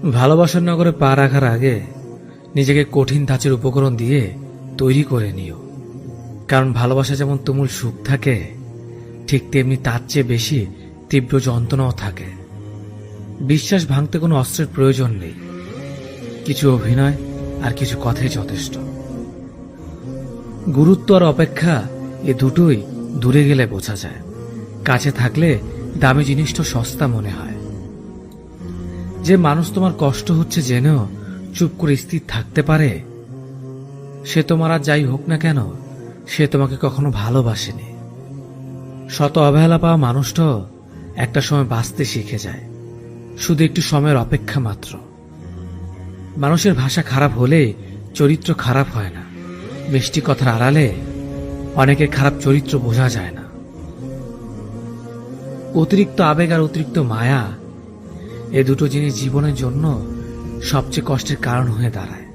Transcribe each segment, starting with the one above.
ভালোবাসার নগরে পা রাখার আগে নিজেকে কঠিন ধাঁচের উপকরণ দিয়ে তৈরি করে নিও। কারণ ভালোবাসা যেমন তুমুল সুখ থাকে, ঠিক তেমনি তার চেয়ে বেশি তীব্র যন্ত্রণাও থাকে। বিশ্বাস ভাঙতে কোনো অস্ত্রের প্রয়োজন নেই, কিছু অভিনয় আর কিছু কথাই যথেষ্ট। গুরুত্ব আর অপেক্ষা এ দুটোই দূরে গেলে বোঝা যায়। কাছে থাকলে দামি জিনিসটা সস্তা মনে হয়। যে মানুষ তোমার কষ্ট হচ্ছে জেনেও চুপ করে স্থির থাকতে পারে, সে তোমার আর যাই হোক না কেন, সে তোমাকে কখনো ভালোবাসেনি। শত অবহেলা পাওয়া মানুষটাও একটা সময় বাঁচতে শিখে যায়, শুধু একটু সময়ের অপেক্ষা মাত্র। মানুষের ভাষা খারাপ হলে চরিত্র খারাপ হয় না। মিষ্টি কথার আড়ালে অনেকের খারাপ চরিত্র বোঝা যায় না। অতিরিক্ত আবেগ আর অতিরিক্ত মায়া, এ দুটো জিনিস জীবনের জন্য সবচেয়ে কষ্টের কারণ হয়ে দাঁড়ায়।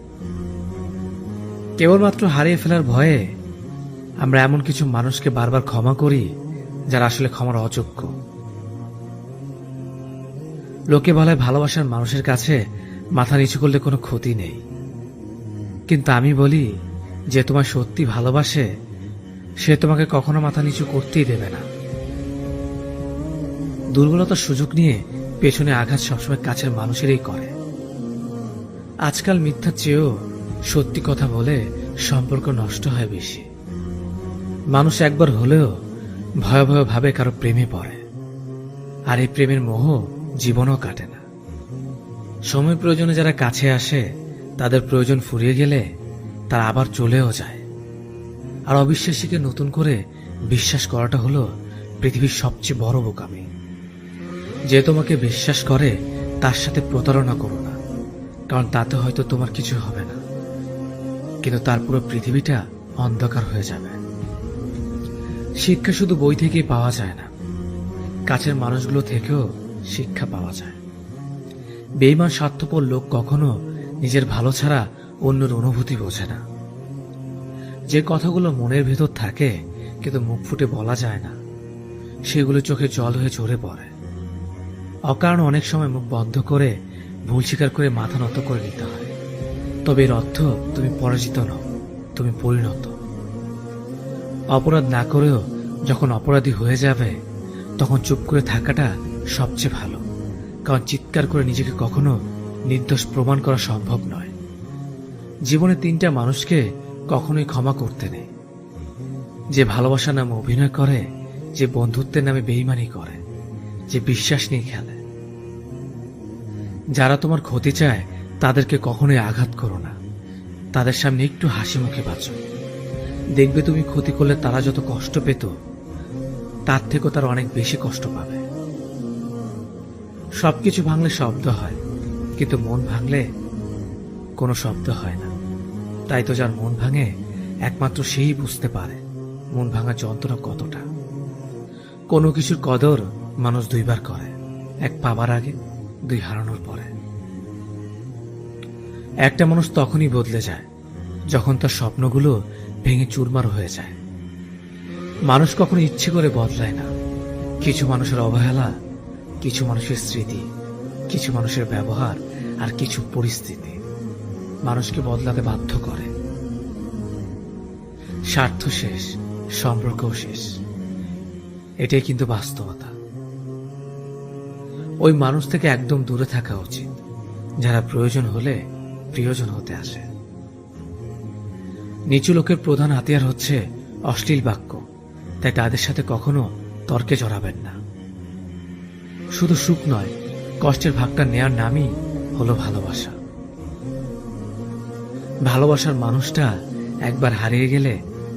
কেবলমাত্র হারিয়ে ফেলার ভয়ে আমরা এমন কিছু মানুষকে বারবার ক্ষমা করি যারা আসলে ক্ষমার অযোগ্য। লোকে বলে ভালোবাসার মানুষের কাছে মাথা নিচু করলে কোনো ক্ষতি নেই, কিন্তু আমি বলি, যে তোমায় সত্যি ভালোবাসে সে তোমাকে কখনো মাথা নিচু করতেই দেবে না। দুর্বলতার সুযোগ নিয়ে পেছনে আঘাত সবসময় কাছের মানুষেরই করে। আজকাল মিথ্যার চেয়েও সত্যি কথা বলে সম্পর্ক নষ্ট হয় বেশি। মানুষ একবার হলেও ভয়াবহ ভাবে কারো প্রেমে পড়ে, আর এই প্রেমের মোহ জীবনও কাটে না। সময় প্রয়োজনে যারা কাছে আসে, তাদের প্রয়োজন ফুরিয়ে গেলে তারা আবার চলেও যায়। আর অবিশ্বাসীকে নতুন করে বিশ্বাস করাটা হলো পৃথিবীর সবচেয়ে বড় বোকামি। যে তোমাকে বিশ্বাস করে তার সাথে প্রতারণা করো না, কারণ তাতে হয়তো তোমার কিছু হবে না, কিন্তু তার পুরো পৃথিবীটা অন্ধকার হয়ে যাবে। শিক্ষা শুধু বই থেকেই পাওয়া যায় না, কাছের মানুষগুলো থেকেও শিক্ষা পাওয়া যায়। বেঈমান স্বার্থপর লোক কখনো নিজের ভালো ছাড়া অন্যের অনুভূতি বোঝে না। যে কথাগুলো মনের ভেতর থাকে কিন্তু মুখ ফুটে বলা যায় না, সেগুলো চোখে জল হয়ে ঝরে পড়ে। অকারণে অনেক সময় মুখ বন্ধ করে ভুল স্বীকার করে মাথা নত করে নিতে হয়। তবে এর অর্থ তুমি পরাজিত নও, তুমি পরিণত। অপরাধ না করেও যখন অপরাধী হয়ে যাবে, তখন চুপ করে থাকাটা সবচেয়ে ভালো, কারণ চিৎকার করে নিজেকে কখনো নির্দোষ প্রমাণ করা সম্ভব নয়। জীবনে তিনটা মানুষকে কখনোই ক্ষমা করতে নেই: যে ভালোবাসার নামে অভিনয় করে, যে বন্ধুত্বের নামে বেইমানি করে, যে বিশ্বাস নিয়ে খেলে। যারা তোমার ক্ষতি চায় তাদেরকে কখনোই আঘাত করো না, তাদের সামনে একটু হাসি মুখে বাঁচো। দেখবে তুমি ক্ষতি করলে তারা যত কষ্ট পেত, তার থেকেও তারা অনেক বেশি কষ্ট পাবে। সবকিছু ভাঙলে শব্দ হয়, কিন্তু মন ভাঙলে কোনো শব্দ হয় না। তাই তো যার মন ভাঙে একমাত্র সেই বুঝতে পারে মন ভাঙা যন্ত্রণা কতটা। কোনো কিছুর কদর মানুষ দুইবার করে, এক পাবার আগে, দুই হারানোর পরে। একটা মানুষ তখনই বদলে যায় যখন তার স্বপ্নগুলো ভেঙে চুরমার হয়ে যায়। মানুষ কখনো ইচ্ছে করে বদলায় না। কিছু মানুষের অবহেলা, কিছু মানুষের স্মৃতি, কিছু মানুষের ব্যবহার আর কিছু পরিস্থিতি মানুষকে বদলাতে বাধ্য করে। স্বার্থ শেষ, সম্পর্কও শেষ, এটাই কিন্তু বাস্তবতা। ওই মানুষ থেকে একদম দূরে থাকা উচিত যারা প্রয়োজন হলে প্রিয়জন হতে আসে। নিচু লোকের প্রধান হাতিয়ার হচ্ছে অশ্লীল বাক্য, তাই তাদের সাথে কখনো তর্কে জড়াবেন না। শুধু সুখ নয়, কষ্টের ভাগটা নেয়ার নামই হলো ভালোবাসা। ভালোবাসার মানুষটা একবার হারিয়ে গেলে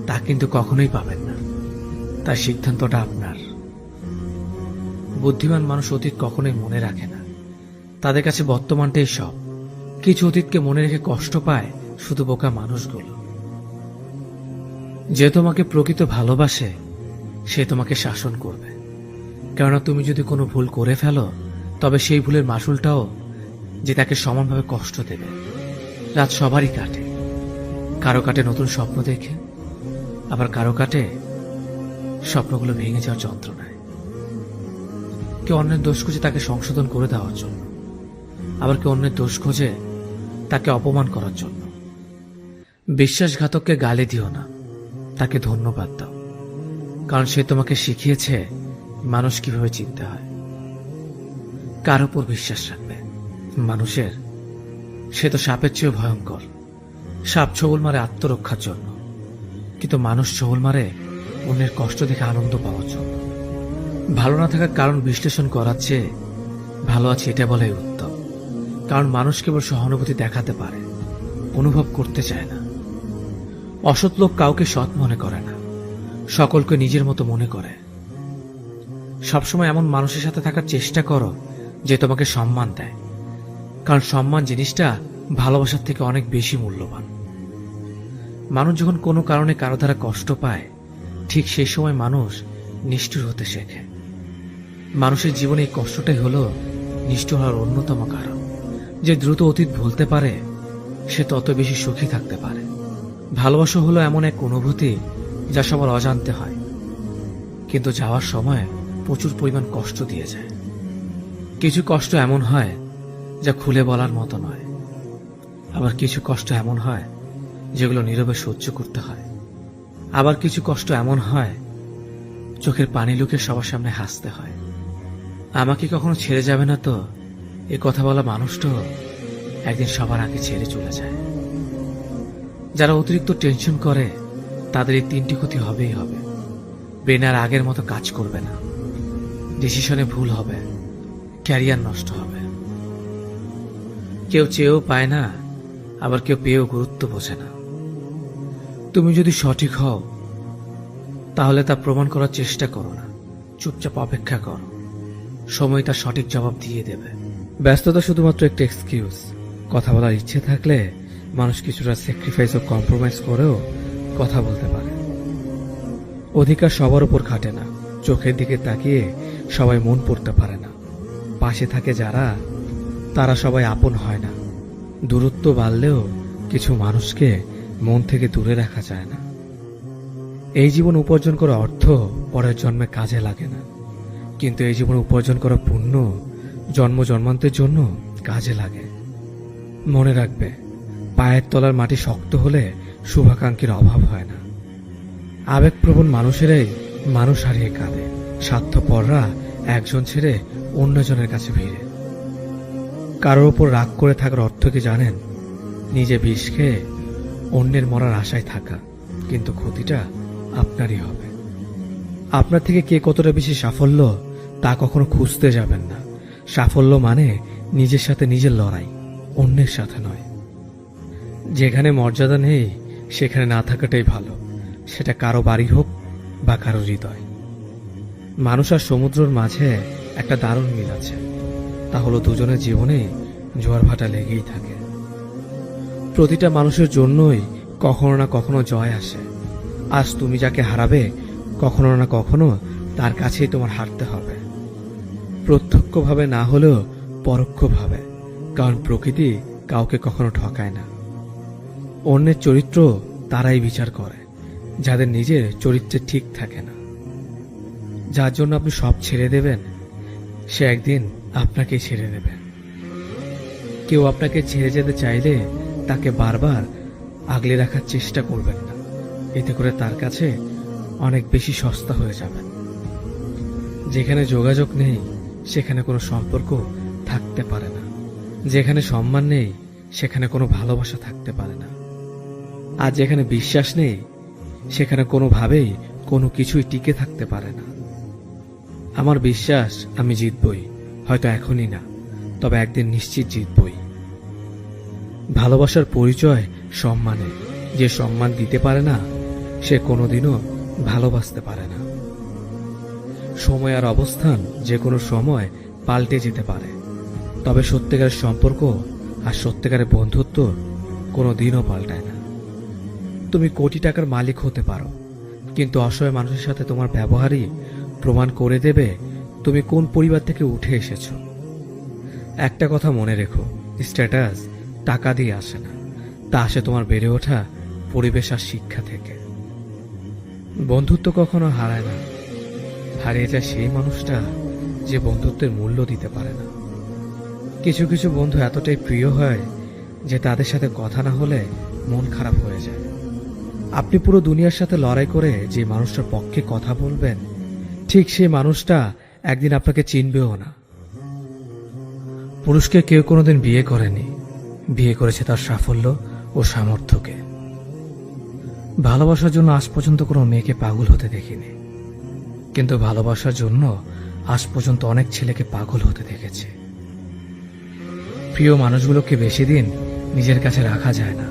তা কিন্তু কখনোই পাবেন না, তার সিদ্ধান্তটা আপনার। বুদ্ধিমান মানুষ অতীত কখনোই মনে রাখে না, তাদের কাছে বর্তমানটাই সব। কিছু অতীতকে মনে রেখে কষ্ট পায় শুধু বোকা মানুষগুলো। যে তোমাকে প্রকৃত ভালোবাসে সে তোমাকে শাসন করবে, কেননা তুমি যদি কোনো ভুল করে ফেলো, তবে সেই ভুলের মাসুলটাও যে তাকে সমানভাবে কষ্ট দেবে। রাত সবারই কাটে, কারো কাটে নতুন স্বপ্ন দেখে, আবার কারো কাটে স্বপ্নগুলো ভেঙে যাওয়ার যন্ত্রণায়। কেউ অন্যের দোষ খুঁজে তাকে সংশোধন করে দেওয়ার জন্য। আবার কেউ অন্যের দোষ খোঁজে তাকে অপমান করার জন্য। বিশ্বাসঘাতককে গালি দিও না, তাকে ধন্যবাদ দাও, কারণ সে তোমাকে শিখিয়েছে মানুষ কিভাবে চিনতে হয়। কার উপর বিশ্বাস রাখবে? মানুষের? সে তো সাপের চেয়েও ভয়ঙ্কর। সাপ ছবল মারে আত্মরক্ষার জন্য, কিন্তু মানুষ ছবল মারে অন্যের কষ্ট দেখে আনন্দ পাওয়ার জন্য। ভালো না থাকার কারণ বিশ্লেষণ করার চেয়ে ভালো আছে এটা বলাই উত্তম। কারণ মানুষ কেবল সহানুভূতি দেখাতে পারে, অনুভব করতে চায় না। অসৎ লোক কাউকে সৎ মনে করে না, সকলকে নিজের মতো মনে করে। সবসময় এমন মানুষের সাথে থাকার চেষ্টা করো যে তোমাকে সম্মান দেয়, কারণ সম্মান জিনিসটা ভালোবাসার থেকে অনেক বেশি মূল্যবান। মানুষ যখন কোনো কারণে কারো দ্বারা কষ্ট পায়, ঠিক সেই সময় মানুষ নিষ্ঠুর হতে শেখে। মানুষের জীবনে এই কষ্টটাই হলো নিষ্ঠুর হওয়ার অন্যতম কারণ। যে দ্রুত অতীত ভুলতে পারে সে তত বেশি সুখী থাকতে পারে। ভালোবাসা হলো এমন এক অনুভূতি যা সবার অজান্তে হয়, কিন্তু যাওয়ার সময় প্রচুর পরিমাণ কষ্ট দিয়ে যায়। কিছু কষ্ট এমন হয় যা খুলে বলার মতো নয়, আবার কিছু কষ্ট এমন হয় যেগুলো নীরবে সহ্য করতে হয়। আবার কিছু কষ্ট এমন হয় চোখের পানি লুকিয়ে সবার সামনে হাসতে হয়। আমাকে কখনো ছেড়ে যাবে না তো, এ কথা বলা মানুষটাও একদিন সবার আগে ছেড়ে চলে যায়। যারা অতিরিক্ত টেনশন করে তাদের এই তিনটি ক্ষতি হবেই হবে। ব্রেন আর আগের মতো কাজ করবে না, ডিসিশনে ভুল হবে, ক্যারিয়ার নষ্ট হবে। কেউ চেয়েও পায় না, আবার কেউ পেয়েও গুরুত্ব বোঝে না। তুমি যদি সঠিক হও তাহলে তা প্রমাণ করার চেষ্টা করো না, চুপচাপ অপেক্ষা করো, সময় তার সঠিক জবাব দিয়ে দেবে। ব্যস্ততা শুধুমাত্র একটা এক্সকিউজ। কথা বলার ইচ্ছে থাকলে মানুষ কিছুটা স্যাক্রিফাইস ও কম্প্রোমাইজ করেও কথা বলতে পারে। অধিকার সবার উপর খাটে না, চোখের দিকে তাকিয়ে সবাই মন পড়তে পারে না। পাশে থাকে যারা, তারা সবাই আপন হয় না। দূরত্ব বাড়লেও কিছু মানুষকে মন থেকে দূরে রাখা যায় না। এই জীবন উপার্জন করা অর্থ পরের জন্মে কাজে লাগে না, কিন্তু এই জীবন উপার্জন করা পুণ্য জন্ম জন্মান্তের জন্য কাজে লাগে। মনে রাখবে, পায়ের তলার মাটি শক্ত হলে শুভাকাঙ্ক্ষীর অভাব হয় না। আবেগপ্রবণ মানুষেরাই মানুষ হারিয়ে কাঁদে, স্বার্থপররা একজন ছেড়ে অন্যজনের কাছে ভিড়ে। কারোর ওপর রাগ করে থাকার অর্থ কি জানেন? নিজে বিষ খেয়ে অন্যের মরার আশায় থাকা, কিন্তু ক্ষতিটা আপনারই হবে। আপনার থেকে কে কতটা বেশি সাফল্য তা কখনো খুঁজতে যাবেন না। সাফল্য মানে নিজের সাথে নিজের লড়াই, অন্যের সাথে নয়। যেখানে মর্যাদা নেই সেখানে না থাকাটাই ভালো, সেটা কারো বাড়ি হোক বা কারো হৃদয়। মানুষ আর সমুদ্রের মাঝে একটা দারুণ মিল আছে, তা হলো দুজনের জীবনে জোয়ার ভাটা লেগেই থাকে। প্রতিটা মানুষের জন্যই কখনো না কখনো জয় আসে। আজ তুমি যাকে হারাবে, কখনো না কখনো তার কাছেই তোমার হারতে হবে। প্রত্যক্ষভাবে না হলেও পরোক্ষভাবে, কারণ প্রকৃতি কাউকে কখনো ঠকায় না। অন্যের চরিত্র তারাই বিচার করে যাদের নিজের চরিত্রে ঠিক থাকে না। যার জন্য আপনি সব ছেড়ে দেবেন, সে একদিন আপনাকেই ছেড়ে দেবে। কেউ আপনাকে ছেড়ে যেতে চাইলে তাকে বারবার আগলে রাখার চেষ্টা করবেন না, এতে করে তার কাছে অনেক বেশি সস্তা হয়ে যাবেন। যেখানে যোগাযোগ নেই সেখানে কোনো সম্পর্ক থাকতে পারে না, যেখানে সম্মান নেই সেখানে কোনো ভালোবাসা থাকতে পারে না, আর যেখানে বিশ্বাস নেই সেখানে কোনোভাবেই কোনো কিছুই টিকে থাকতে পারে না। আমার বিশ্বাস আমি জিতবই, হয়তো এখনই না, তবে একদিন নিশ্চিত জিতবই। ভালোবাসার পরিচয় সম্মানে। যে সম্মান দিতে পারে না সে কোনোদিনও ভালোবাসতে পারে না। সময় আর অবস্থান যে কোনো সময় পাল্টে যেতে পারে, তবে সত্যিকারের সম্পর্ক আর সত্যিকারের বন্ধুত্ব কোনোদিনও পাল্টায় না। তুমি কোটি টাকার মালিক হতে পারো, কিন্তু অসহায় মানুষের সাথে তোমার ব্যবহারই প্রমাণ করে দেবে তুমি কোন পরিবার থেকে উঠে এসেছো। একটা কথা মনে রেখো, স্ট্যাটাস টাকা দিয়ে আসে না, তা আসে তোমার বেড়ে ওঠা পরিবেশ আর শিক্ষা থেকে। বন্ধুত্ব কখনো হারায় না, হারিয়ে যায় সেই মানুষটা যে বন্ধুত্বের মূল্য দিতে পারে না। কিছু কিছু বন্ধু এতটাই প্রিয় হয় যে তাদের সাথে কথা না হলে মন খারাপ হয়ে যায়। আপনি পুরো দুনিয়ার সাথে লড়াই করে যে মানুষটার পক্ষে কথা বলবেন, ঠিক সেই মানুষটা একদিন আপনাকে চিনবেও না। পুরুষকে কেউ কোনোদিন বিয়ে করেনি, বিয়ে করেছে তার সাফল্য ও সামর্থ্যকে। ভালোবাসার জন্য আজ পর্যন্ত কোনো মেয়েকে পাগল হতে দেখিনি, কিন্তু ভালোবাসার জন্য আজ পর্যন্ত অনেক ছেলেকে পাগল হতে দেখেছি। প্রিয় মানুষগুলোকে বেশি দিন নিজের কাছে রাখা যায় না,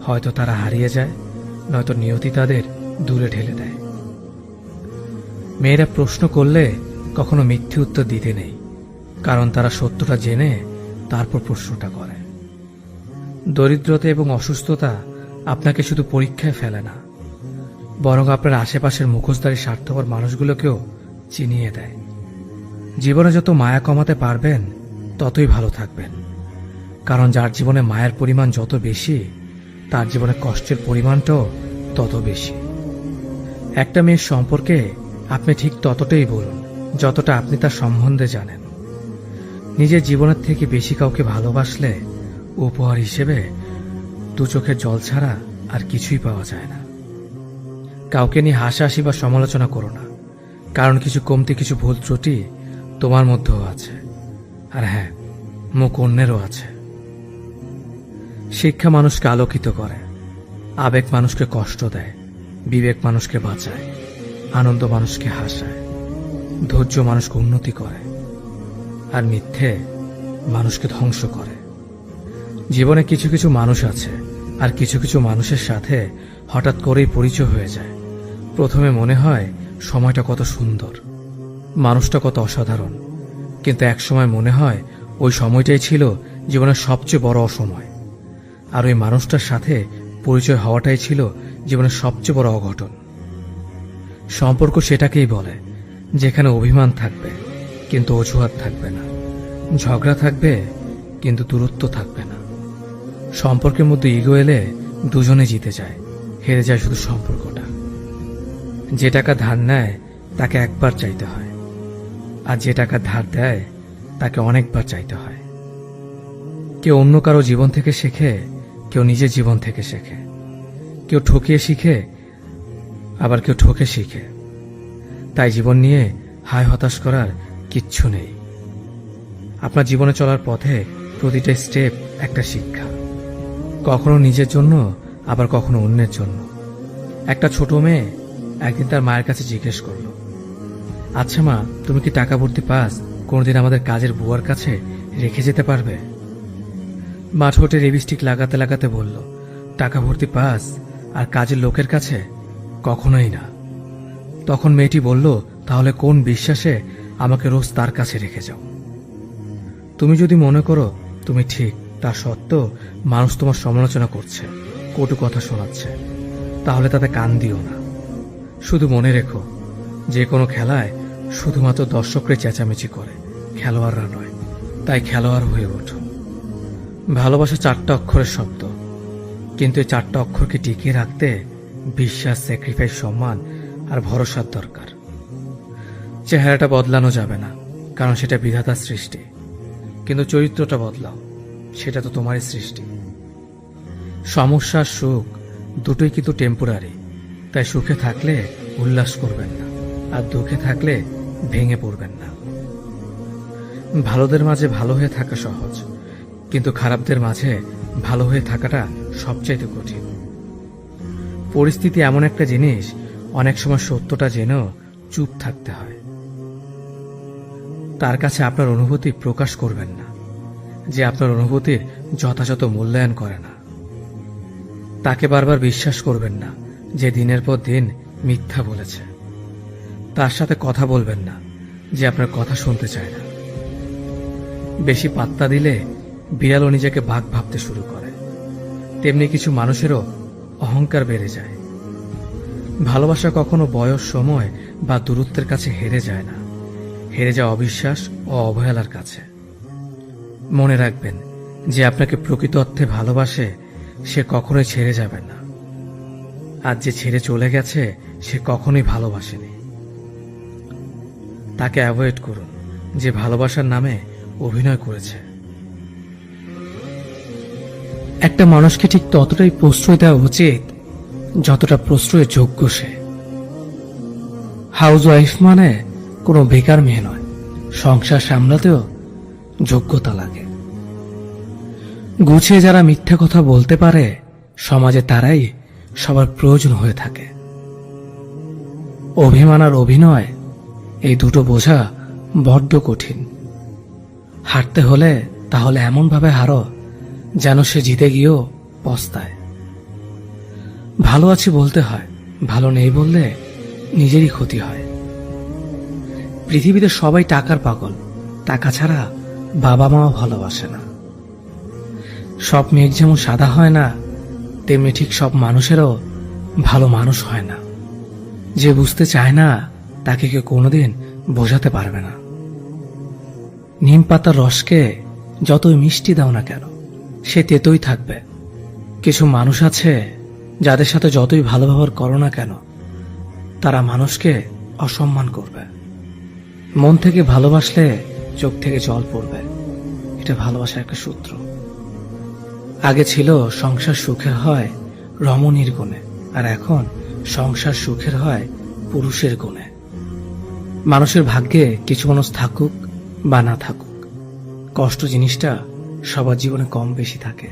হয়তো তারা হারিয়ে যায়, নয়তো নিয়তি তাদের দূরে ঠেলে দেয়। মেয়েরা প্রশ্ন করলে কখনো মিথ্যে উত্তর দিতে নেই, কারণ তারা সত্যটা জেনে তারপর প্রশ্নটা করে। দরিদ্রতা এবং অসুস্থতা আপনাকে শুধু পরীক্ষায় ফেলে না, বরং আপনার আশেপাশের মুখোশধারী স্বার্থপর মানুষগুলোকেও চিনিয়ে দেয়। জীবনে যত মায়া কমাতে পারবেন ততই ভালো থাকবেন, কারণ যার জীবনে মায়ের পরিমাণ যত বেশি, তার জীবনে কষ্টের পরিমাণটাও তত বেশি। একটা মেয়ের সম্পর্কে আপনি ঠিক ততটাই বলুন যতটা আপনি তার সম্বন্ধে জানেন। নিজের জীবনের থেকে বেশি কাউকে ভালোবাসলে উপহার হিসেবে দু চোখের জল ছাড়া আর কিছুই পাওয়া যায় না। কাউকে নিয়ে হাসাহাসি বা সমালোচনা করো না, কারণ কিছু কমতি, কিছু ভুল ত্রুটি তোমার মধ্যেও আছে, আর হ্যাঁ, মুখ অন্যেরও আছে। শিক্ষা মানুষকে আলোকিত করে, আবেগ মানুষকে কষ্ট দেয়, বিবেক মানুষকে বাঁচায়, আনন্দ মানুষকে হাসায়, ধৈর্য মানুষকে উন্নতি করে, আর মিথ্যে মানুষকে ধ্বংস করে। জীবনে কিছু কিছু মানুষ আছে, আর কিছু কিছু মানুষের সাথে হঠাৎ করেই পরিচয় হয়ে যায়। প্রথমে মনে হয় সময়টা কত সুন্দর, মানুষটা কত অসাধারণ, কিন্তু একসময় মনে হয় ওই সময়টাই ছিল জীবনের সবচেয়ে বড় অসময়, আর ওই মানুষটার সাথে পরিচয় হওয়াটাই ছিল জীবনের সবচেয়ে বড় অঘটন। সম্পর্ক সেটাকেই বলে যেখানে অভিমান থাকবে কিন্তু অজুহাত থাকবে না, ঝগড়া থাকবে কিন্তু দূরত্ব থাকবে না। সম্পর্কের মধ্যে ইগো এলে দুজনে জিতে যায়, হেরে যায় শুধু সম্পর্কটা। যে টাকা ধার নেয় তাকে একবার চাইতে হয়, আর যে টাকা ধার দেয় তাকে অনেকবার চাইতে হয়। কেউ অন্য কারো জীবন থেকে শেখে, কেউ নিজের জীবন থেকে শেখে, কেউ ঠকিয়ে শিখে, আবার কেউ ঠকে শিখে। তাই জীবন নিয়ে হায় হতাশ করার কিচ্ছু নেই। আপনার জীবনে চলার পথে প্রতিটা স্টেপ একটা শিক্ষা, কখনো নিজের জন্য, আবার কখনো অন্যের জন্য। একটা ছোট মেয়ে একদিন তার মায়ের কাছে জিজ্ঞেস করলো, আচ্ছা মা, তুমি কি টাকা ভর্তি পাস কোনোদিন আমাদের কাজের বুয়ার কাছে রেখে যেতে পারবে? মা ঠোঁটে লিপস্টিক লাগাতে লাগাতে বলল, টাকা ভর্তি পাস আর কাজের লোকের কাছে? কখনোই না। তখন মেয়েটি বলল, তাহলে কোন বিশ্বাসে আমাকে রোজ তার কাছে রেখে যাও? তুমি যদি মনে করো তুমি ঠিক, তা সত্ত্বেও মানুষ তোমার সমালোচনা করছে, কটু কথা শোনাচ্ছে, তাহলে তাতে কান দিও না। শুধু মনে রেখো, যে কোনো খেলায় শুধুমাত্র দর্শকরা চেঁচামেচি করে, খেলোয়াড়রা নয়। তাই খেলোয়াড় হয়ে ওঠো। ভালোবাসা 4টা অক্ষরের শব্দ, কিন্তু এই 4টা অক্ষরকে টিকিয়ে রাখতে বিশ্বাস, স্যাক্রিফাইস, সম্মান আর ভরসার দরকার। চেহারাটা বদলানো যাবে না, কারণ সেটা বিধাতার সৃষ্টি, কিন্তু চরিত্রটা বদলাও, সেটা তো তোমারই সৃষ্টি। সমস্যা আর সুখ দুটোই কিন্তু টেম্পোরারি, তাই সুখে থাকলে উল্লাস করবেন না, আর দুঃখে থাকলে ভেঙে পড়বেন না। ভালোদের মাঝে ভালো হয়ে থাকা সহজ, কিন্তু খারাপদের মাঝে ভালো হয়ে থাকাটা সবচাইতে কঠিন। পরিস্থিতি এমন একটা জিনিস, অনেক সময় সত্যটা জেনেও চুপ থাকতে হয়। তার কাছে আপনার অনুভূতি প্রকাশ করবেন না, যে আপনার অনুভূতির যথাযথ মূল্যায়ন করে না। তাকে বারবার বিশ্বাস করবেন না, যে দিনের পর দিন মিথ্যা বলেছে। তার সাথে কথা বলবেন না, যে আপনার কথা শুনতে চায় না। বেশি পাত্তা দিলে বিড়ালও নিজেকে বাঘ ভাবতে শুরু করে, তেমনি কিছু মানুষেরও অহংকার বেড়ে যায়। ভালোবাসা কখনো বয়স, সময় বা দূরত্বের কাছে হেরে যায় না, হেরে যায় অবিশ্বাস ও অবহেলার কাছে। মনে রাখবেন, যে আপনাকে প্রকৃত অর্থে ভালোবাসে সে কখনোই ছেড়ে যাবে না, আর যে ছেড়ে চলে গেছে সে কখনোই ভালোবাসেনি। তাকে অ্যাভয়েড করুন, যে ভালোবাসার নামে অভিনয় করেছে। একটা মানুষকে ঠিক ততটাই প্রশ্রয় দেওয়া উচিত যতটা প্রশ্রয়ের যোগ্য সে। হাউস ওয়াইফ মানে কোনো বেকার মেয়ে নয়, সংসার সামলাতেও যোগ্যতা লাগে। গুছিয়ে যারা মিথ্যা কথা বলতে পারে সমাজে তারাই সবার প্রয়োজন হয়ে থাকে। অভিমান আর অভিনয় এই দুটো বোঝা বড্ড কঠিন। হারতে হলে তাহলে এমন ভাবে হারো যেন সে জিতে গিয়েও পস্তায়। ভালো আছি বলতে হয়, ভালো নেই বললে নিজেরই ক্ষতি হয়। পৃথিবীতে সবাই টাকার পাগল, টাকা ছাড়া বাবা মাও ভালোবাসে না। সব মেঘ যেমন সাদা হয় না, তেমনি ঠিক সব মানুষেরও ভালো মানুষ হয় না। যে বুঝতে চায় না তাকে কেউ কোনোদিন বোঝাতে পারবে না। নিম পাতার রসকে যতই মিষ্টি দাও না কেন, সে তেতোই থাকবে। কিছু মানুষ আছে যাদের সাথে যতই ভালো ব্যবহার করো না কেন, তারা মানুষকে অসম্মান করবে। মন থেকে ভালোবাসলে চোখ থেকে জল পড়বে, এটা ভালোবাসার একটা সূত্র। আগে ছিল সংসার সুখের হয় রমণীর গুণে, আর এখন সংসার সুখের হয় পুরুষের গুণে। মানুষের ভাগ্যে কিছু মানুষ থাকুক বা না থাকুক, কষ্ট জিনিসটা সবার জীবনে কম বেশি থাকে।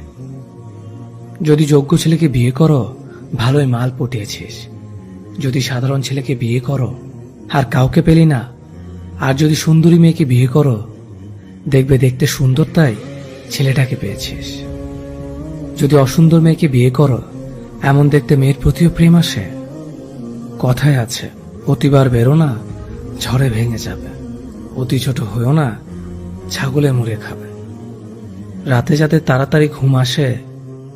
যদি যোগ্য ছেলেকে বিয়ে করো, ভালোই মাল পটিয়েছিস। যদি সাধারণ ছেলেকে বিয়ে করো আর কাউকে পেলি না, আর যদি সুন্দরী মেয়েকে বিয়ে করো, দেখবে দেখতে সুন্দর তাই ছেলেটাকে পেয়েছিস। যদি অসুন্দর মেয়েকে বিয়ে করো, এমন দেখতে মেয়ের প্রতিও প্রেম আসে। কথায় আছে, অতিবার বেরো না, ঝড়ে ভেঙে যাবে। অতি ছোট হয়েও না, ছাগলে মুড়ে খাবে। রাতে যাদের তাড়াতাড়ি ঘুম আসে,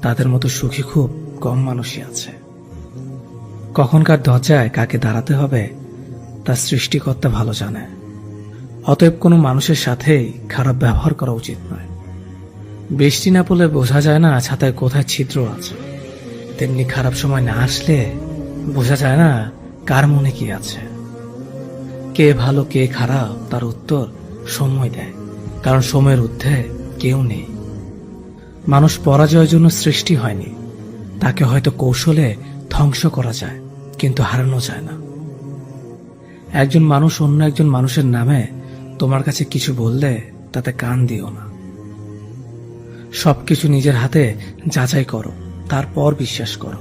তাদের মতো সুখী খুব কম মানুষই আছে। কখনকার দরজায় কাকে দাঁড়াতে হবে তার সৃষ্টিকর্তা ভালো জানে। অতএব কোনো মানুষের সাথেই খারাপ ব্যবহার করা উচিত নয়। বৃষ্টি না পড়লে বোঝা যায় না ছাতায় কোথায় ছিদ্র আছে, তেমনি খারাপ সময় না আসলে বোঝা যায় না কার মনে কি আছে। কে ভালো কে খারাপ তার উত্তর সময় দেয়, কারণ সময়ের ঊর্ধ্বে কেউ নেই। মানুষ পরাজয়ের জন্য সৃষ্টি হয়নি, তাকে হয়তো কৌশলে ধ্বংস করা যায়, কিন্তু হারানো যায় না। একজন মানুষ অন্য একজন মানুষের নামে তোমার কাছে কিছু বললে তাতে কান দিও না। সবকিছু নিজের হাতে যাচাই করো, তারপর বিশ্বাস করো।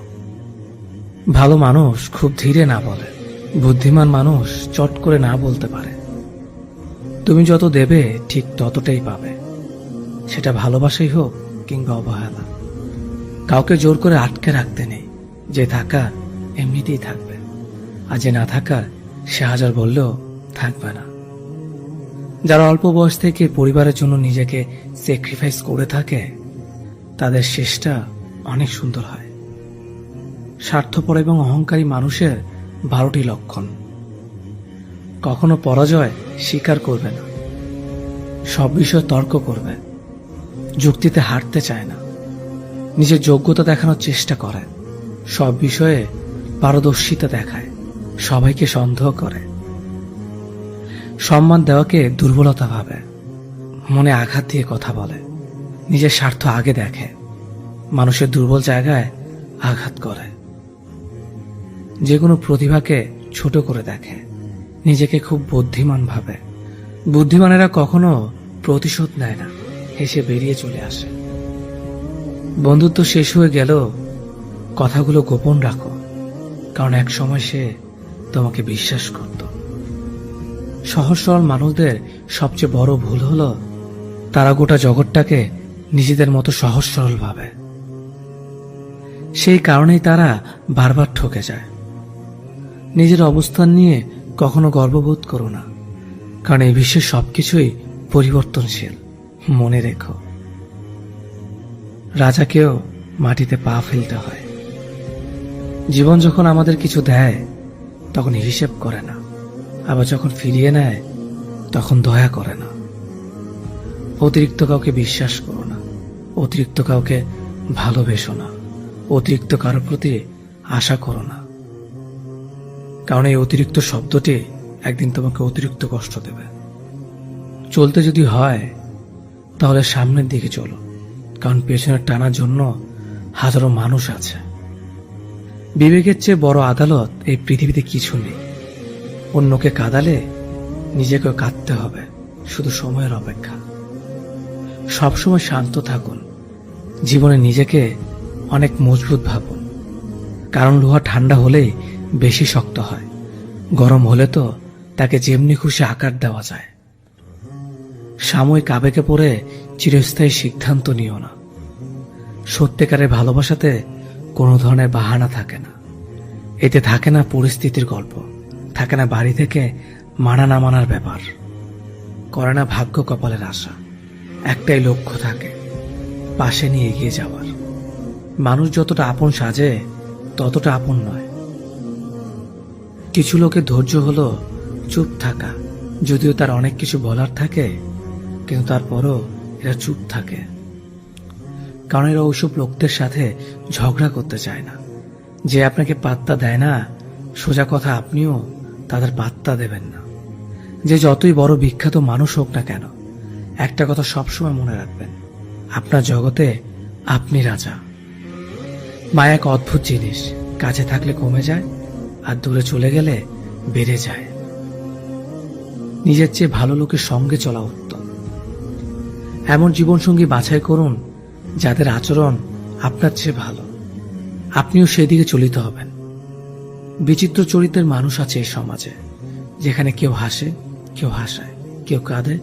ভালো মানুষ খুব ধীরে না বলে, বুদ্ধিমান মানুষ চট করে না বলতে পারে। তুমি যত দেবে ঠিক ততটাই পাবে, সেটা ভালোবাসাই হোক কিংবা অবহেলা। কাউকে জোর করে আটকে রাখতে নেই, যে থাকার এমনিতেই থাকবে, আর যে না থাকার সে হাজার বললেও থাকবে না। যারা অল্প বয়স থেকে পরিবারের জন্য নিজেকে স্যাক্রিফাইস করে থাকে, তাদের শেষটা অনেক সুন্দর হয়। স্বার্থপর এবং অহংকারী মানুষের 12টি লক্ষণ। কখনো পরাজয় স্বীকার করবে না, সব বিষয়ে তর্ক করবে, যুক্তিতে হারতে চায় না, নিজের যোগ্যতা দেখানোর চেষ্টা করে, সব বিষয়ে পারদর্শিতা দেখায়, সবাইকে সন্দেহ করে, সম্মান দেওয়াকে দুর্বলতা ভাবে, মনে আঘাত দিয়ে কথা বলে, নিজের স্বার্থ আগে দেখে, মানুষের দুর্বল জায়গায় আঘাত করে, যে কোনো প্রতিভাকে ছোট করে দেখে, নিজেকে খুব বুদ্ধিমান ভাবে। বুদ্ধিমানেরা কখনো প্রতিশোধ নেয় না, হেসে বেরিয়ে চলে আসে। বন্ধুত্ব শেষ হয়ে গেল, কথাগুলো গোপন রাখো, কারণ এক সময় সে তোমাকে বিশ্বাস করত। সহজ সরল মানুষদের সবচেয়ে বড় ভুল হলো তারা গোটা জগৎটাকে নিজেদের মতো সহজ সরল ভাবে। সেই কারণেই তারা বারবার ঠকে যায়। নিজের অবস্থান নিয়ে কখনো গর্ববোধ করো না, কারণ এই বিশ্বের সবকিছুই পরিবর্তনশীল। মনে রেখো, রাজাকেও মাটিতে পা ফেলতে হয়। জীবন যখন আমাদের কিছু দেয় তখন হিসেব করে না, আবার যখন ফিরিয়ে নেয় তখন দয়া করে না। অতিরিক্ত কাউকে বিশ্বাস করো না, অতিরিক্ত কাউকে ভালোবেসো না, অতিরিক্ত কারোর প্রতি আশা করো না, কারণ এই অতিরিক্ত শব্দটি একদিন তোমাকে অতিরিক্ত কষ্ট দেবে। চলতে যদি হয় তাহলে সামনের দিকে চলো, কারণ পেছনে টানার জন্য হাজারো মানুষ আছে। বিবেকের চেয়ে বড় আদালত এই পৃথিবীতে কিছু নেই। অন্যকে কাঁদালে নিজেকেও কাঁদতে হবে, শুধু সময়ের অপেক্ষা। সবসময় শান্ত থাকুন, জীবনে নিজেকে অনেক মজবুত ভাবুন, কারণ লোহা ঠান্ডা হলেই বেশি শক্ত হয়, গরম হলে তো তাকে যেমনি খুশি আকার দেওয়া যায়। সাময়িক আবেগে পড়ে চিরস্থায়ী সিদ্ধান্ত নিও না। সত্যিকারের ভালোবাসাতে কোনো ধরনের বাহানা থাকে না। এতে থাকে না পরিস্থিতির গল্প, থাকে না বাড়ি থেকে মানা না মানার ব্যাপার, করে না ভাগ্য কপালের আশা। একটাই লক্ষ্য থাকে, পাশে নিয়ে এগিয়ে যাওয়ার। মানুষ যতটা আপন সাজে ততটা আপন নয়। কিছু লোকের ধৈর্য হলো চুপ থাকা, যদিও তার অনেক কিছু বলার থাকে, কিন্তু তারপরও এরা চুপ থাকে, কারণ এরা ওইসব লোকদের সাথে ঝগড়া করতে চায় না। যে আপনাকে পাত্তা দেয় না, সোজা কথা আপনিও তাদের পাত্তা দেবেন না। যে যতই বড় বিখ্যাত মানুষ হোক না কেন, একটা কথা সবসময় মনে রাখবেন, আপনার জগতে আপনি রাজা। মায়া এক অদ্ভুত জিনিস, কাছে থাকলে কমে যায় আর দূরে চলে গেলে বেড়ে যায়। নিজের চেয়ে ভালো লোকের সঙ্গে চলা উত্তম। এমন জীবনসঙ্গী বাছাই করুন যাদের আচরণ আপনার চেয়ে ভালো, আপনিও সেদিকে চলিত হবেন। বিচিত্র চরিত্রের মানুষ আছে এই সমাজে, যেখানে কেউ হাসে, কেউ হাসায়, কেউ কাঁদে,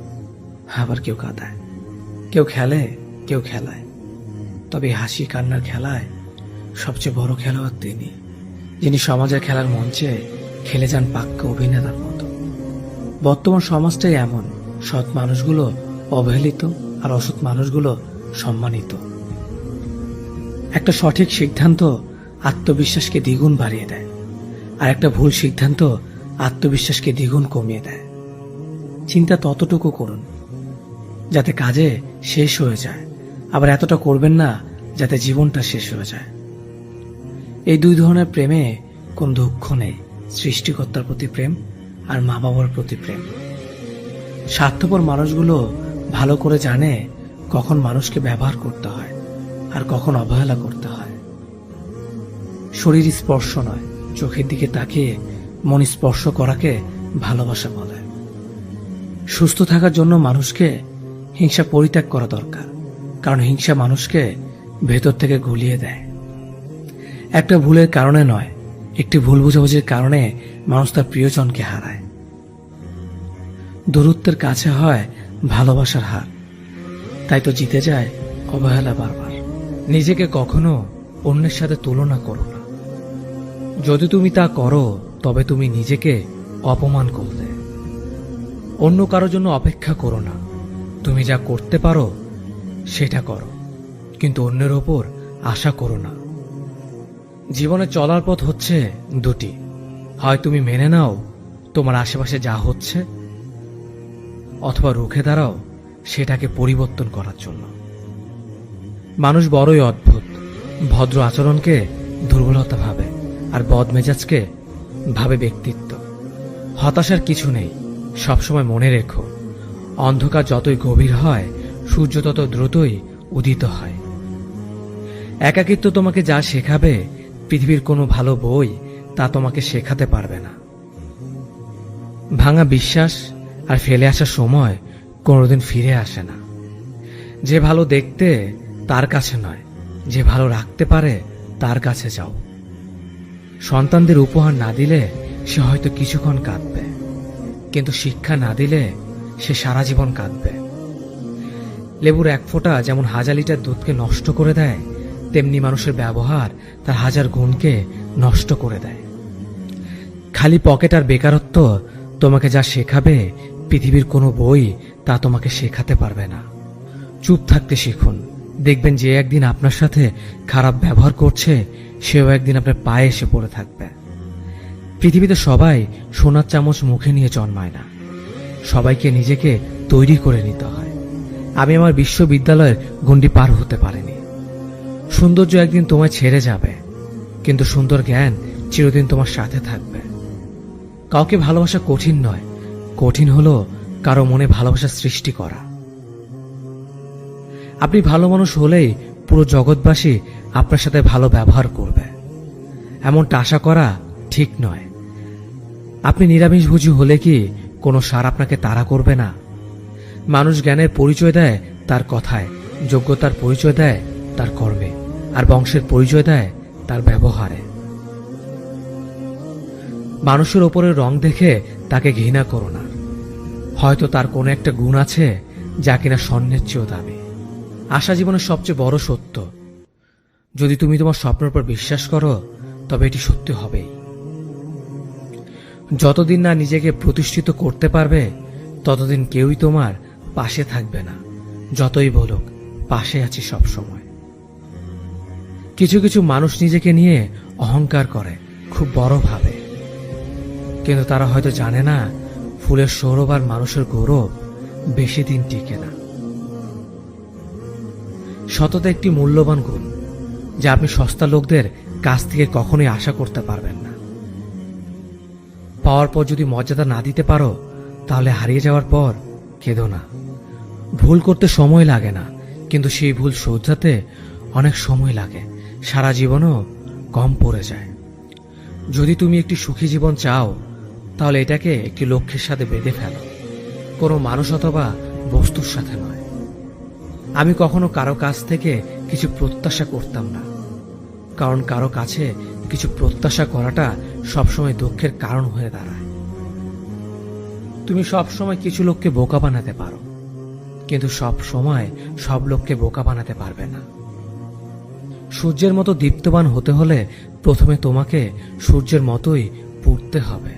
আবার কেউ কাঁদায়, কেউ খেলে, কেউ খেলায়। তবে হাসি কান্নার খেলায় সবচেয়ে বড় খেলোয়াড় তিনি, যিনি সমাজের খেলার মঞ্চে খেলে যান পাক্কা অভিনেতার মতো। বর্তমান সমাজটাই এমন, সৎ মানুষগুলো অবহেলিত আর অসৎ মানুষগুলো সম্মানিত। একটা সঠিক সিদ্ধান্ত আত্মবিশ্বাসকে দ্বিগুণ বাড়িয়ে দেয়, আর একটা ভুল সিদ্ধান্ত আত্মবিশ্বাসকে দ্বিগুণ কমিয়ে দেয়। চিন্তা ততটুকু করুন যাতে কাজে শেষ হয়ে যায়, আবার এতটা করবেন না যাতে জীবনটা শেষ হয়ে যায়। এই দুই ধরনের প্রেমে কোন দুঃখ নেই, সৃষ্টিকর্তার প্রতি প্রেম আর মা বাবার প্রতি প্রেম। স্বার্থপর মানুষগুলো ভালো করে জানে কখন মানুষকে ব্যবহার করতে হয় আর কখন অবহেলা করতে হয়। শরীর স্পর্শ নয়, চোখের দিকে তাকিয়ে মন স্পর্শ করাকে ভালোবাসা বলে। সুস্থ থাকার জন্য মানুষকে হিংসা পরিত্যাগ করা দরকার, কারণ হিংসা মানুষকে ভেতর থেকে গুলিয়ে দেয়। একটা ভুলের কারণে নয়, একটি ভুল বোঝাবুঝির কারণে মানুষ তার প্রিয়জনকে হারায়। দূরত্বের কাছে হয় ভালোবাসার হার, তাই তো জিতে যায় অবহেলা বারবার। নিজেকে কখনো অন্যের সাথে তুলনা করো না। যদি তুমি তা করো তবে তুমি নিজেকে অপমান করলে। অন্য কারোর জন্য অপেক্ষা করো না। তুমি যা করতে পারো সেটা করো, কিন্তু অন্যের ওপর আশা করো না। জীবনে চলার পথ হচ্ছে দুটি, হয় তুমি মেনে নাও তোমার আশেপাশে যা হচ্ছে, অথবা রুখে দাঁড়াও সেটাকে পরিবর্তন করার জন্য। মানুষ বড়ই অদ্ভুত, ভদ্র আচরণকে দুর্বলতা ভাবে আর বদমেজাজকে ভাবে ব্যক্তিত্ব। হতাশার কিছু নেই, সবসময় মনে রেখো, অন্ধকার যতই গভীর হয় সূর্য তত দ্রুতই উদিত হয়। একাকিত্ব তোমাকে যা শেখাবে পৃথিবীর কোনো ভালো বই তা তোমাকে শেখাতে পারবে না। ভাঙা বিশ্বাস আর ফেলে আসার সময় কোনোদিন ফিরে আসে না। যে ভালো দেখতে তার কাছে নয়, যে ভালো রাখতে পারে তার কাছে যাও। সন্তানদের উপহার না দিলে সে হয়তো কিছুক্ষণ কাঁদবে, কিন্তু শিক্ষা না দিলে সে সারা জীবন কাঁদবে। লেবুর এক ফোঁটা যেমন 1000 লিটার দুধকে নষ্ট করে দেয়, তেমনি মানুষের ব্যবহার তার 1000 গুণকে নষ্ট করে দেয়। খালি পকেট আর বেকারত্ব তোমাকে যা শেখাবে পৃথিবীর কোনো বই তা তোমাকে শেখাতে পারবে না। চুপ থাকতে শিখুন, দেখবেন যে একদিন আপনার সাথে খারাপ ব্যবহার করছে সেও একদিন আপনার পায়ে এসে পড়ে থাকবে। পৃথিবীতে সবাই সোনার চামচ মুখে নিয়ে জন্মায় না, সবাইকে নিজেকে তৈরি করে নিতে হয়। আমি আমার বিশ্ববিদ্যালয়ের গণ্ডি পার হতে পারিনি। সৌন্দর্য একদিন তোমায় ছেড়ে যাবে, কিন্তু সুন্দর জ্ঞান চিরদিন তোমার সাথে থাকবে। কাউকে ভালোবাসা কঠিন নয়, কঠিন হলো কারো মনে ভালোবাসা সৃষ্টি করা। আপনি ভালো মানুষ হলেই পুরো জগৎবাসী আপনার সাথে ভালো ব্যবহার করবে, এমনটা আশা করা ঠিক নয়। আপনি নিরামিষভোজী হলে কি কোনো সার আপনাকে তাড়া করবে না? মানুষ জ্ঞানের পরিচয় দেয় তার কথায়, যোগ্যতার পরিচয় দেয় তার কর্মে, আর বংশের পরিচয় দেয় তার ব্যবহারে। মানুষের ওপরের রং দেখে তাকে ঘৃণা করো না। হয়তো তার কোনো একটা গুণ আছে যা কিনা স্বর্ণের চেয়েও দামি। আশা জীবনের সবচেয়ে বড় সত্য। যদি তুমি তোমার স্বপ্নের উপর বিশ্বাস করো তবে এটি সত্যি হবেই। যতদিন না নিজেকে প্রতিষ্ঠিত করতে পারবে ততদিন কেউই তোমার পাশে থাকবে না, যতই বলুক পাশে আছি সব সময়। কিছু কিছু মানুষ নিজেকে নিয়ে অহংকার করে, খুব বড় ভাবে, কিন্তু তারা হয়তো জানে না ফুলের সৌরভ আর মানুষের গৌরব বেশি দিন টিকে না। সততা একটি মূল্যবান গুণ যা আপনি সস্তা লোকদের কাছ থেকে কখনোই আশা করতে পারবেন না। পাওয়ার পর যদি মর্যাদা না দিতে পারো তাহলে হারিয়ে যাওয়ার পর কেঁদো না। ভুল করতে সময় লাগে না, কিন্তু সেই ভুল শোধরাতে অনেক সময় লাগে, সারা জীবনও কম পড়ে যায়। যদি তুমি একটি সুখী জীবন চাও তাহলে এটাকে একটি লক্ষ্যের সাথে বেঁধে ফেলো, কোনো মানুষ অথবা বস্তুর সাথে নয়। আমি কখনো কারো কাছ থেকে কিছু প্রত্যাশা করতাম না, কারণ কারো কাছে কিছু প্রত্যাশা করাটা সবসময় দুঃখের কারণ হয়ে দাঁড়ায়। তুমি সবসময় কিছু লোককে বোকা বানাতে পারো, কিন্তু সব সময় সব লোককে বোকা বানাতে পারবে না। সূর্যের মতো দীপ্তবান হতে হলে প্রথমে তোমাকে সূর্যের মতোই পুড়তে হবে।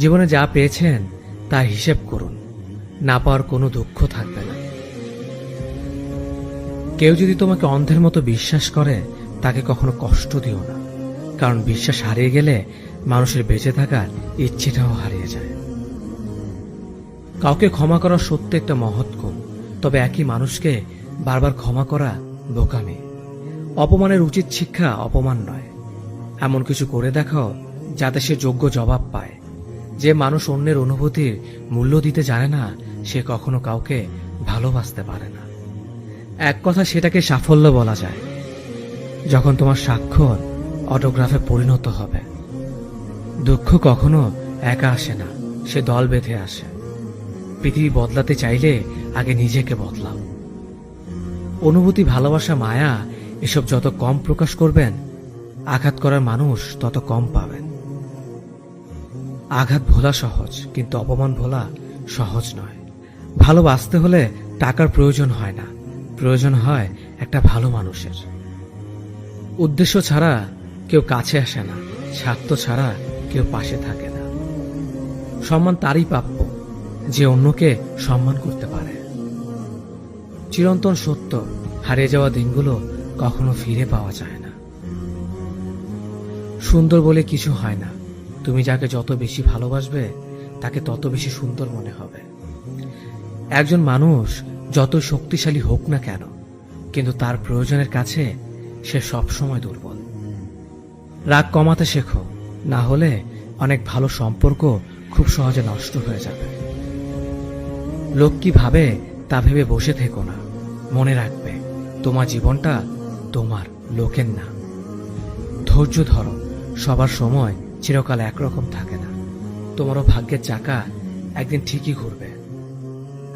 জীবনে যা পেয়েছেন তার হিসেব করুন, না পাওয়ার কোনো দুঃখ থাকবে না। কেউ যদি তোমাকে অন্ধের মতো বিশ্বাস করে তাকে কখনো কষ্ট দিও না, কারণ বিশ্বাস হারিয়ে গেলে মানুষের বেঁচে থাকার ইচ্ছেটাও হারিয়ে যায়। কাউকে ক্ষমা করা সত্যি একটা মহৎ গুণ, তবে একই মানুষকে বারবার ক্ষমা করা বোকামি। অপমানের উচিত শিক্ষা অপমান নয়, এমন কিছু করে দেখাও যাতে সে যোগ্য জবাব পায়। যে মানুষ অন্যের অনুভূতির মূল্য দিতে জানে না সে কখনো কাউকে ভালোবাসতে পারে না। এক কথা সেটাকে সাফল্য বলা যায় যখন তোমার স্বাক্ষর অটোগ্রাফে পরিণত হবে। দুঃখ কখনো একা আসে না, সে দল বেঁধে আসে। পৃথিবী বদলাতে চাইলে আগে নিজেকে বদলাও। অনুভূতি, ভালোবাসা, মায়া এসব যত কম প্রকাশ করবেন আঘাত করার মানুষ তত কম পাবেন। আঘাত ভোলা সহজ, কিন্তু অপমান ভোলা সহজ নয়। ভালোবাসতে হলে টাকার প্রয়োজন হয় না, প্রয়োজন হয় একটা ভালো মানুষের। উদ্দেশ্য ছাড়া কেউ কাছে আসে না, স্বার্থ ছাড়া কেউ পাশে থাকে না। সম্মান তারই প্রাপ্য যে অন্যকে সম্মান করতে পারে। চিরন্তন সত্য, হারিয়ে যাওয়া দিনগুলো কখনো ফিরে পাওয়া যায় না। সুন্দর বলে কিছু হয় না, তুমি যাকে যত বেশি ভালোবাসবে তাকে তত বেশি সুন্দর মনে হবে। একজন মানুষ যত শক্তিশালী হোক না কেন, কিন্তু তার প্রয়োজনের কাছে সে সবসময় দুর্বল। রাগ কমাতে শেখো, না হলে অনেক ভালো সম্পর্ক খুব সহজে নষ্ট হয়ে যাবে। লোক কি ভাবে তা ভেবে বসে থেকো না। মনে রাখবে তোমার জীবনটা তোমার, লোকের না। ধৈর্য ধরো, সবার সময় চিরকাল একরকম থাকে না। তোমারও ভাগ্যের চাকা একদিন ঠিকই ঘুরবে।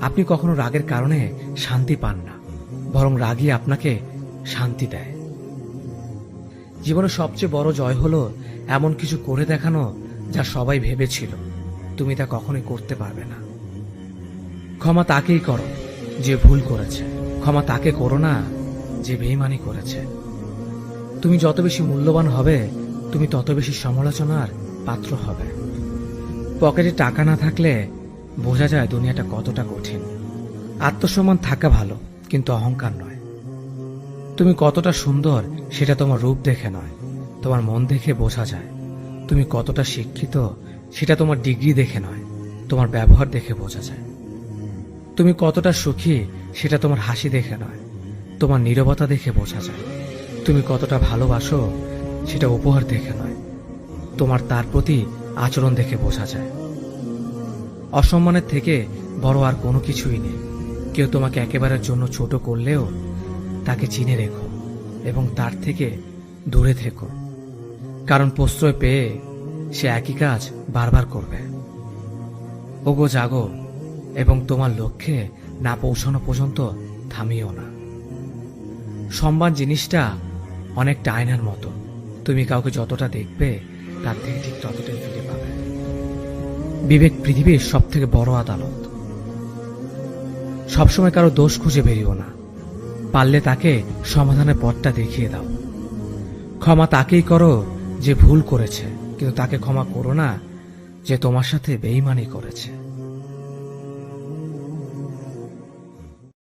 আপনি কখনো রাগের কারণে শান্তি পান না, বরং রাগই আপনাকে শান্তি দেয়। জীবনের সবচেয়ে বড় জয় হলো এমন কিছু করে দেখানো যা সবাই ভেবেছিল তুমি তা কখনোই করতে পারবে না। ক্ষমা তাকেই করো যে ভুল করেছে, ক্ষমা তাকে করো না যে বেঈমানি করেছে। তুমি যত বেশি মূল্যবান হবে তুমি তত বেশি সমালোচনার পাত্র হবে। পকেটে টাকা না থাকলে বোঝা যায় দুনিয়াটা কতটা কঠিন। আত্মসম্মান থাকা ভালো, কিন্তু অহংকার নয়। তুমি কতটা সুন্দর সেটা তোমার রূপ দেখে নয়, তোমার মন দেখে বোঝা যায়। তুমি কতটা শিক্ষিত সেটা তোমার ডিগ্রি দেখে নয়, তোমার ব্যবহার দেখে বোঝা যায়। তুমি কতটা সুখী সেটা তোমার হাসি দেখে নয়, তোমার নীরবতা দেখে বোঝা যায়। তুমি কতটা ভালোবাসো সেটা উপহার দেখে নয়, তোমার তার প্রতি আচরণ দেখে বোঝা যায়। অসম্মানের থেকে বড় আর কোনো কিছুই নেই। কেউ তোমাকে একেবারের জন্য ছোট করলেও তাকে চিনে রেখো এবং তার থেকে দূরে থেকো, কারণ প্রশ্রয় পেয়ে সে একই কাজ বারবার করবে। ওগো জাগো এবং তোমার লক্ষ্যে না পৌঁছানো পর্যন্ত থামিও না। সম্মান জিনিসটা অনেকটা আয়নার মতো, তুমি কাউকে যতটা দেখবে তার থেকে ঠিক ততটাই ফিরে পাবে। বিবেক পৃথিবীর সব থেকে বড় আদালত। সবসময় কারো দোষ খুঁজে বেরিও না, পারলে তাকে সমাধানের পথটা দেখিয়ে দাও। ক্ষমা তাকেই করো যে ভুল করেছে, কিন্তু তাকে ক্ষমা করো না যে তোমার সাথে বেইমানি করেছে।